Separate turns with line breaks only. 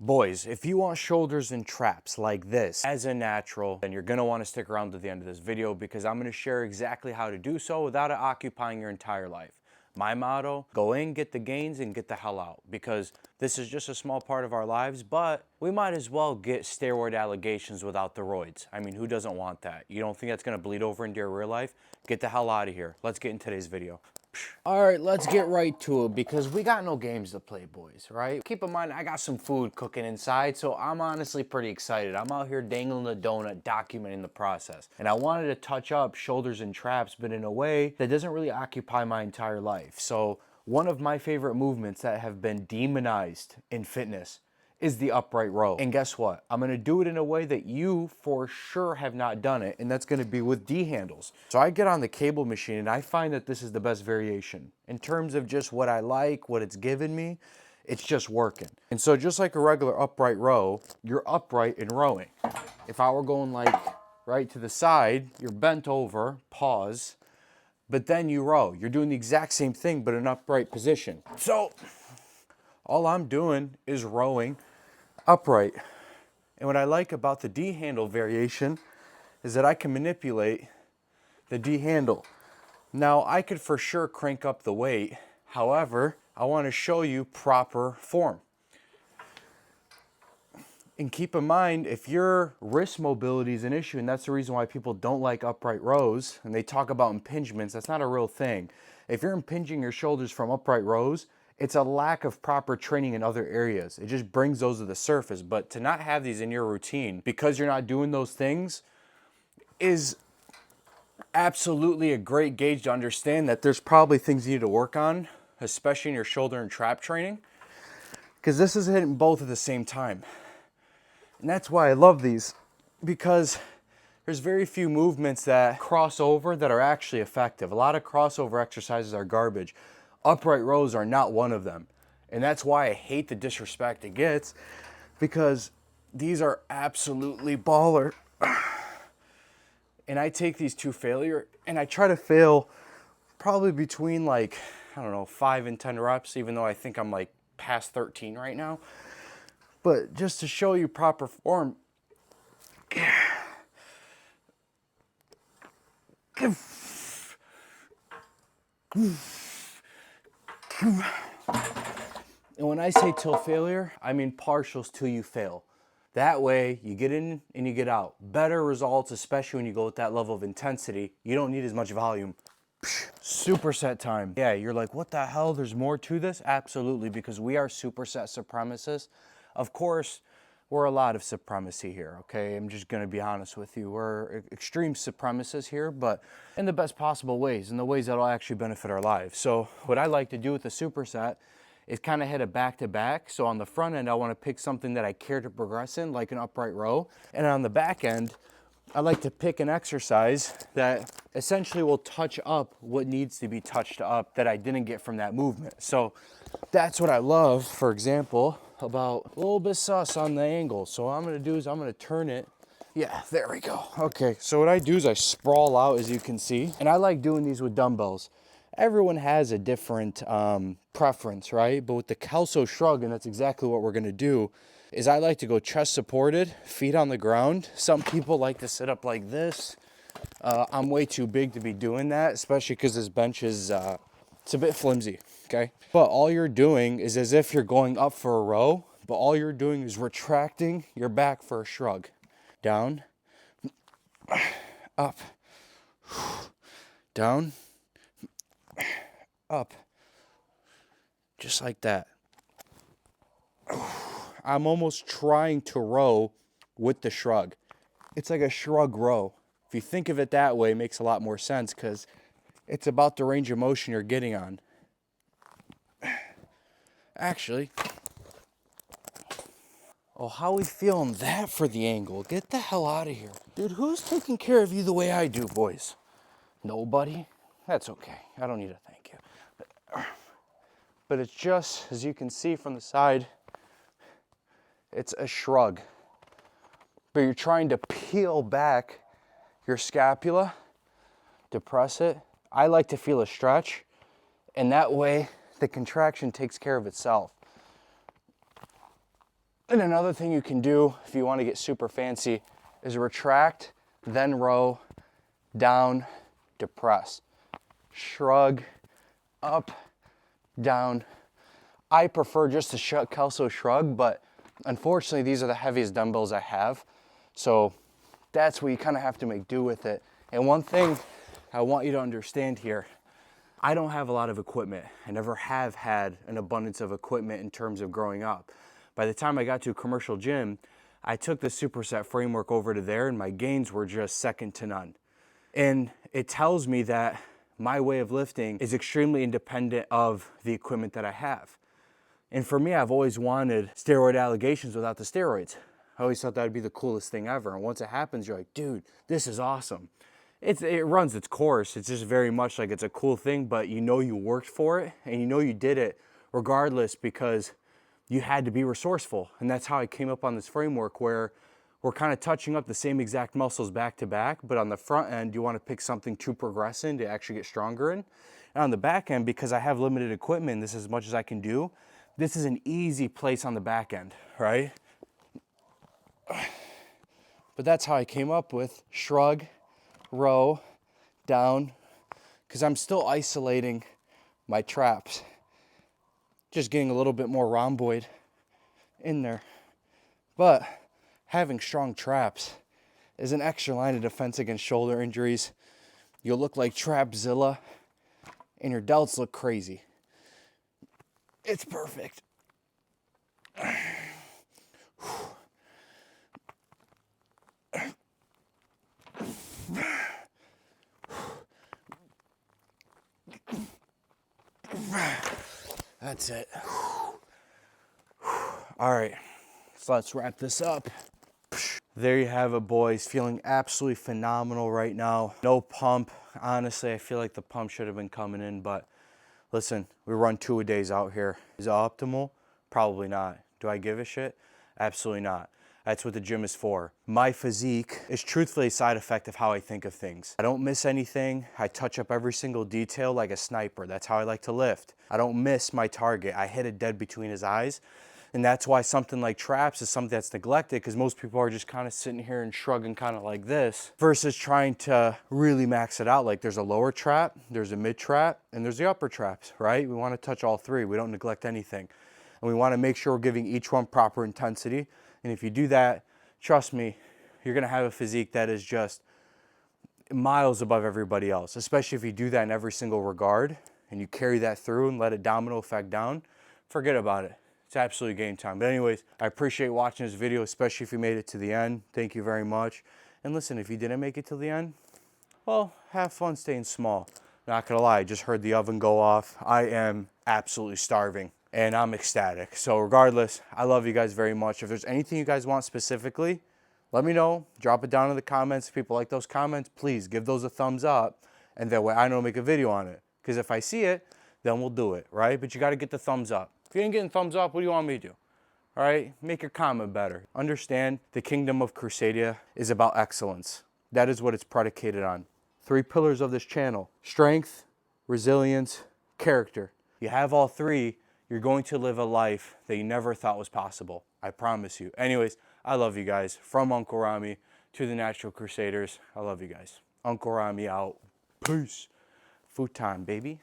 Boys, if you want shoulders and traps like this as a natural, then you're gonna wanna stick around to the end of this video because I'm gonna share exactly how to do so without it occupying your entire life. My motto, go in, get the gains, and get the hell out, because this is just a small part of our lives, but we might as well get steroid allegations without the roids. I mean, who doesn't want that? You don't think that's gonna bleed over into your real life? Get the hell out of here. Let's get in today's video. All right, let's get right to it because we got no games to play, boys, right? Keep in mind, I got some food cooking inside, so I'm honestly pretty excited. I'm out here dangling a donut, documenting the process. And I wanted to touch up shoulders and traps, but in a way that doesn't really occupy my entire life. So one of my favorite movements that have been demonized in fitness is the upright row. And guess what? I'm gonna do it in a way that you for sure have not done it, and that's gonna be with D handles. So I get on the cable machine and I find that this is the best variation. In terms of just what I like, what it's given me, it's just working. And so just like a regular upright row, you're upright in rowing. If I were going like right to the side, you're bent over, pause, but then you row. You're doing the exact same thing, but in upright position. So all I'm doing is rowing upright. And what I like about the D handle variation is that I can manipulate the D handle. Now I could for sure crank up the weight. However, I want to show you proper form. And keep in mind, if your wrist mobility is an issue, and that's the reason why people don't like upright rows, and they talk about impingements, that's not a real thing. If you're impinging your shoulders from upright rows, it's a lack of proper training in other areas. It just brings those to the surface. But to not have these in your routine because you're not doing those things is absolutely a great gauge to understand that there's probably things you need to work on, especially in your shoulder and trap training, because this is hitting both at the same time. And that's why I love these, because there's very few movements that cross over that are actually effective. A lot of crossover exercises are garbage. Upright rows are not one of them. And that's why I hate the disrespect it gets, because these are absolutely baller. And I take these to failure, and I try to fail probably between like, I don't know, 5 and 10 reps, even though I think I'm like past 13 right now. But just to show you proper form, and when I say till failure, I mean partials till you fail. That way you get in and you get out. Better results, especially when you go with that level of intensity. You don't need as much volume. Superset time. Yeah, you're like, what the hell? There's more to this? Absolutely, because we are superset supremacists. Of course, we're a lot of supremacy here, okay? I'm just gonna be honest with you. We're extreme supremacists here, but in the best possible ways, in the ways that'll actually benefit our lives. So what I like to do with the superset is kind of hit a back-to-back. So on the front end, I wanna pick something that I care to progress in, like an upright row. And on the back end, I like to pick an exercise that essentially will touch up what needs to be touched up that I didn't get from that movement. So that's what I love, for example, about a little bit sus on the angle. So what I'm gonna do is I'm gonna turn it. Yeah, there we go. Okay, so what I do is I sprawl out, as you can see, and I like doing these with dumbbells. Everyone has a different preference, right? But with the kelso shrug, and that's exactly what we're gonna do, is I like to go chest supported, feet on the ground. Some people like to sit up like this. I'm way too big to be doing that, especially because this bench is, it's a bit flimsy, okay? But all you're doing is as if you're going up for a row, but all you're doing is retracting your back for a shrug. Down, up, down, up, just like that. I'm almost trying to row with the shrug. It's like a shrug row. If you think of it that way, it makes a lot more sense because it's about the range of motion you're getting on. Actually, oh, how we feeling that for the angle? Get the hell out of here. Dude, who's taking care of you the way I do, boys? Nobody? That's okay. I don't need a thank you. But it's just, as you can see from the side, it's a shrug. But you're trying to peel back your scapula, depress it. I like to feel a stretch, and that way the contraction takes care of itself. And another thing you can do if you want to get super fancy is retract, then row, down, depress. Shrug, up, down. I prefer just a kelso shrug, but unfortunately these are the heaviest dumbbells I have. So that's where you kind of have to make do with it. And one thing I want you to understand here, I don't have a lot of equipment. I never have had an abundance of equipment in terms of growing up. By the time I got to a commercial gym, I took the superset framework over to there and my gains were just second to none. And it tells me that my way of lifting is extremely independent of the equipment that I have. And for me, I've always wanted steroid allegations without the steroids. I always thought that would be the coolest thing ever. And once it happens, you're like, dude, this is awesome. It runs its course. It's just very much like it's a cool thing, but you know you worked for it and you know you did it regardless because you had to be resourceful. And that's how I came up on this framework where we're kind of touching up the same exact muscles back to back, but on the front end, you want to pick something to progress in, to actually get stronger in. And on the back end, because I have limited equipment, this is as much as I can do, this is an easy place on the back end, right? But that's how I came up with shrug, row, down, because I'm still isolating my traps. Just getting a little bit more rhomboid in there. But having strong traps is an extra line of defense against shoulder injuries. You'll look like Trapzilla and your delts look crazy. It's perfect. That's it. All right, so let's wrap this up. There you have it, boys. Feeling absolutely phenomenal right now. No pump. Honestly, I feel like the pump should have been coming in, but listen, we run 2-a-days out here. Is it optimal? Probably not. Do I give a shit? Absolutely not. That's what the gym is for. My physique is truthfully a side effect of how I think of things. I don't miss anything. I touch up every single detail like a sniper. That's how I like to lift. I don't miss my target. I hit it dead between his eyes. And that's why something like traps is something that's neglected, because most people are just kind of sitting here and shrugging kind of like this versus trying to really max it out. Like there's a lower trap, there's a mid trap, and there's the upper traps, right? We want to touch all three. We don't neglect anything. And we want to make sure we're giving each one proper intensity. And if you do that, trust me, you're going to have a physique that is just miles above everybody else, especially if you do that in every single regard and you carry that through and let it domino effect down. Forget about it. It's absolutely game time. But anyways, I appreciate watching this video, especially if you made it to the end. Thank you very much. And listen, if you didn't make it to the end, well, have fun staying small. Not gonna lie, I just heard the oven go off. I am absolutely starving and I'm ecstatic. So regardless, I love you guys very much. If there's anything you guys want specifically, let me know. Drop it down in the comments. If people like those comments, please give those a thumbs up. And that way I know to make a video on it. Because if I see it, then we'll do it, right? But you gotta get the thumbs up. If you ain't getting thumbs up, what do you want me to do? All right, make your comment better. Understand the kingdom of Crusadia is about excellence. That is what it's predicated on. 3 pillars of this channel: strength, resilience, character. You have all 3, you're going to live a life that you never thought was possible. I promise you. Anyways, I love you guys. From Uncle Rami to the Natural Crusaders, I love you guys. Uncle Rami out. Peace. Food time, baby.